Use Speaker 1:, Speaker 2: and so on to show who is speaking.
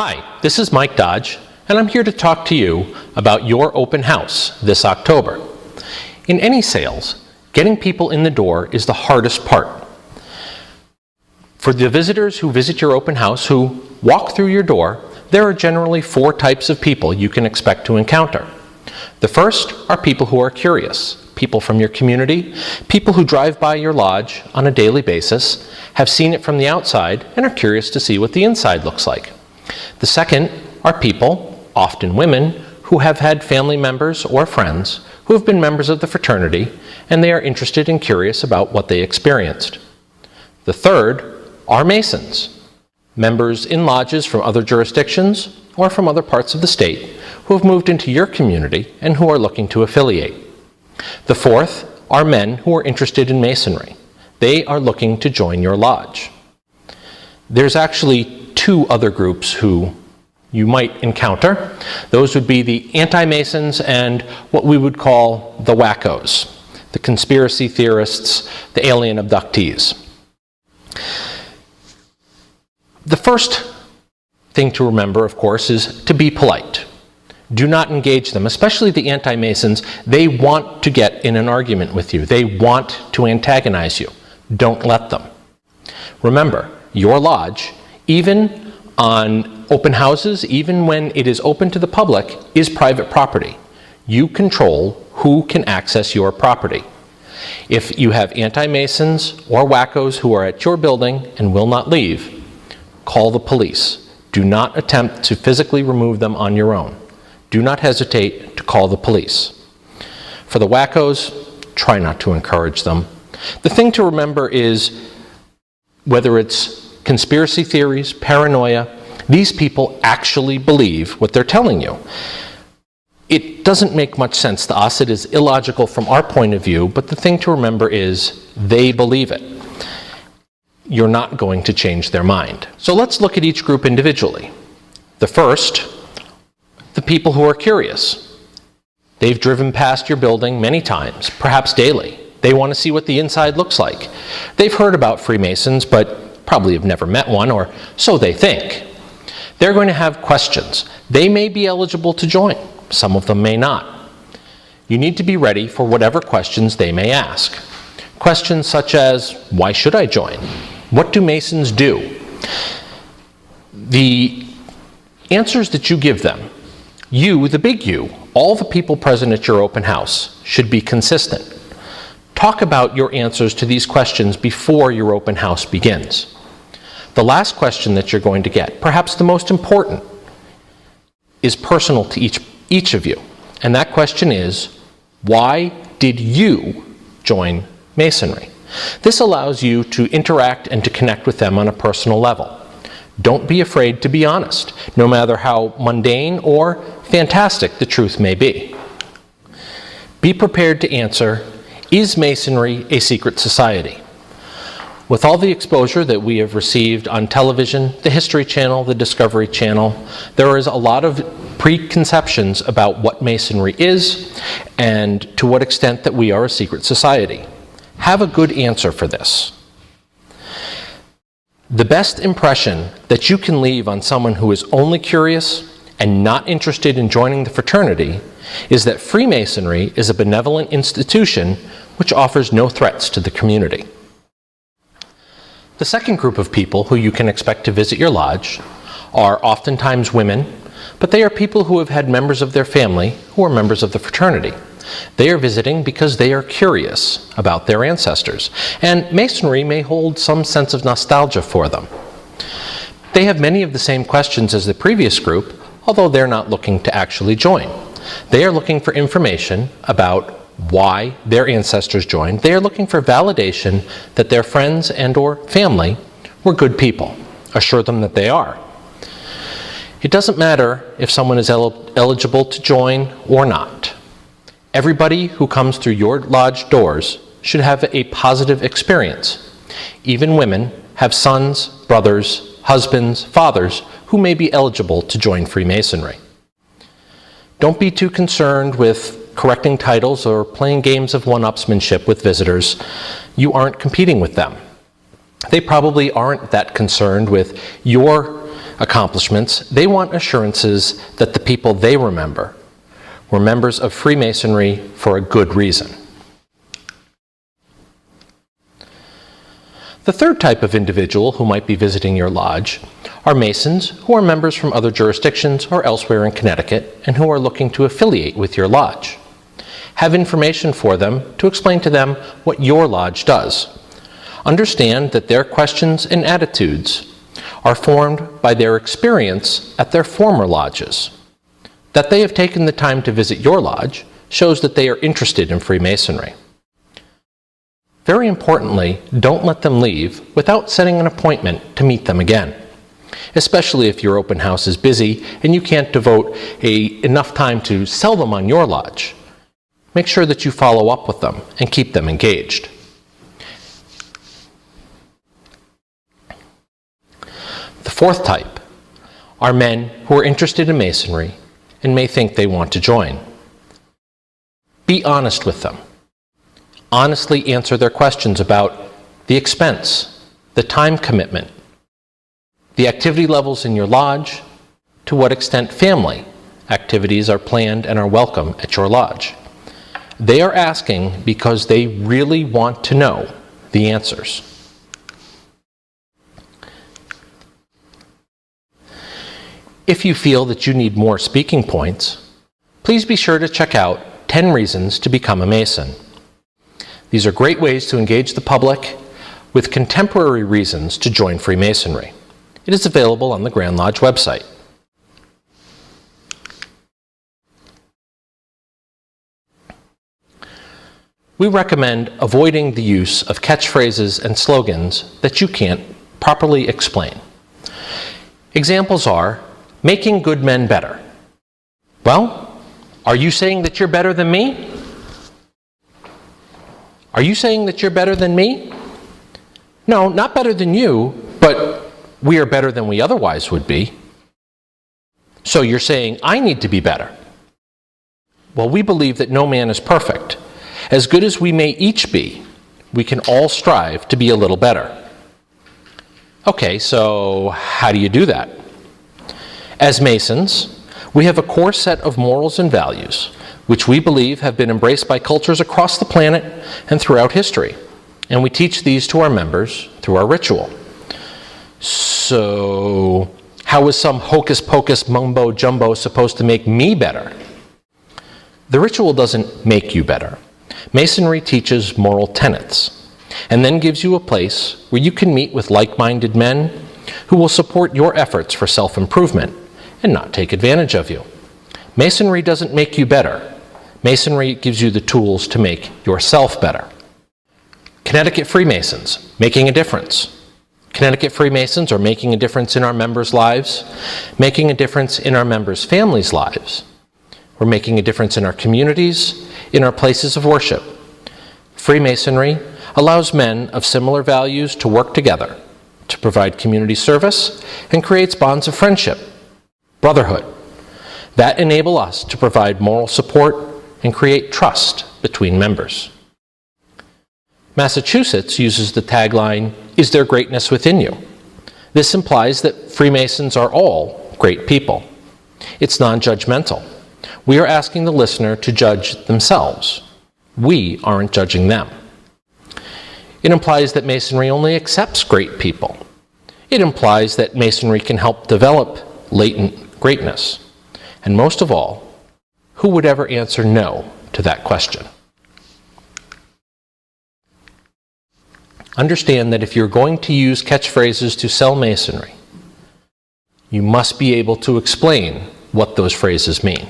Speaker 1: Hi, this is Mike Dodge, and I'm here to talk to you about your open house this October. In any sales, getting people in the door is the hardest part. For the visitors who visit your open house, who walk through your door, there are generally 4 types of people you can expect to encounter. The first are people who are curious, people from your community, people who drive by your lodge on a daily basis, have seen it from the outside, and are curious to see what the inside looks like. The second are people, often women, who have had family members or friends who have been members of the fraternity, and they are interested and curious about what they experienced. The third are Masons, members in lodges from other jurisdictions or from other parts of the state who have moved into your community and who are looking to affiliate. The fourth are men who are interested in Masonry. They are looking to join your lodge. There's actually 2 other groups who you might encounter. Those would be the anti-Masons and what we would call the wackos, the conspiracy theorists, the alien abductees. The first thing to remember, of course, is to be polite. Do not engage them, especially the anti-Masons. They want to get in an argument with you. They want to antagonize you. Don't let them. Remember, your lodge, even on open houses, even when it is open to the public, is private property. You control who can access your property. If you have anti-Masons or wackos who are at your building and will not leave, call the police. Do not attempt to physically remove them on your own. Do not hesitate to call the police. For the wackos, try not to encourage them. The thing to remember is, whether it's conspiracy theories, paranoia, these people actually believe what they're telling you. It doesn't make much sense to us. It is illogical from our point of view, but the thing to remember is they believe it. You're not going to change their mind. So let's look at each group individually. The first, the people who are curious. They've driven past your building many times, perhaps daily. They want to see what the inside looks like. They've heard about Freemasons, but probably have never met one, or so they think. They're going to have questions. They may be eligible to join. Some of them may not. You need to be ready for whatever questions they may ask. Questions such as, why should I join? What do Masons do? The answers that you give them, you, the big you, all the people present at your open house, should be consistent. Talk about your answers to these questions before your open house begins. The last question that you're going to get, perhaps the most important, is personal to each of you. And that question is, why did you join Masonry? This allows you to interact and to connect with them on a personal level. Don't be afraid to be honest, no matter how mundane or fantastic the truth may be. Be prepared to answer, is Masonry a secret society? With all the exposure that we have received on television, the History Channel, the Discovery Channel, there is a lot of preconceptions about what Masonry is and to what extent that we are a secret society. Have a good answer for this. The best impression that you can leave on someone who is only curious and not interested in joining the fraternity is that Freemasonry is a benevolent institution which offers no threats to the community. The second group of people who you can expect to visit your lodge are oftentimes women, but they are people who have had members of their family who are members of the fraternity. They are visiting because they are curious about their ancestors, and Masonry may hold some sense of nostalgia for them. They have many of the same questions as the previous group, although they're not looking to actually join. They are looking for information about why their ancestors joined. They are looking for validation that their friends and or family were good people. Assure them that they are. It doesn't matter if someone is eligible to join or not. Everybody who comes through your lodge doors should have a positive experience. Even women have sons, brothers, husbands, fathers who may be eligible to join Freemasonry. Don't be too concerned with correcting titles or playing games of one-upsmanship with visitors. You aren't competing with them. They probably aren't that concerned with your accomplishments, they want assurances that the people they remember were members of Freemasonry for a good reason. The third type of individual who might be visiting your lodge are Masons who are members from other jurisdictions or elsewhere in Connecticut and who are looking to affiliate with your lodge. Have information for them to explain to them what your lodge does. Understand that their questions and attitudes are formed by their experience at their former lodges. That they have taken the time to visit your lodge shows that they are interested in Freemasonry. Very importantly, don't let them leave without setting an appointment to meet them again, especially if your open house is busy and you can't devote enough time to sell them on your lodge. Make sure that you follow up with them and keep them engaged. The fourth type are men who are interested in Masonry and may think they want to join. Be honest with them. Honestly answer their questions about the expense, the time commitment, the activity levels in your lodge, to what extent family activities are planned and are welcome at your lodge. They are asking because they really want to know the answers. If you feel that you need more speaking points, please be sure to check out 10 Reasons to Become a Mason. These are great ways to engage the public with contemporary reasons to join Freemasonry. It is available on the Grand Lodge website. We recommend avoiding the use of catchphrases and slogans that you can't properly explain. Examples are, making good men better. Well, are you saying that you're better than me? Are you saying that you're better than me? No, not better than you, but we are better than we otherwise would be. So you're saying I need to be better. Well, we believe that no man is perfect. As good as we may each be, we can all strive to be a little better. Okay, so how do you do that? As Masons, we have a core set of morals and values which we believe have been embraced by cultures across the planet and throughout history. And we teach these to our members through our ritual. So, how is some hocus-pocus mumbo-jumbo supposed to make me better? The ritual doesn't make you better. Masonry teaches moral tenets, and then gives you a place where you can meet with like-minded men who will support your efforts for self-improvement and not take advantage of you. Masonry doesn't make you better. Masonry gives you the tools to make yourself better. Connecticut Freemasons, making a difference. Connecticut Freemasons are making a difference in our members' lives, making a difference in our members' families' lives. We're making a difference in our communities, in our places of worship. Freemasonry allows men of similar values to work together to provide community service and creates bonds of friendship, brotherhood, that enable us to provide moral support and create trust between members. Massachusetts uses the tagline, "Is there greatness within you?" This implies that Freemasons are all great people. It's non-judgmental. We are asking the listener to judge themselves. We aren't judging them. It implies that Masonry only accepts great people. It implies that Masonry can help develop latent greatness. And most of all, who would ever answer no to that question? Understand that if you're going to use catchphrases to sell Masonry, you must be able to explain what those phrases mean.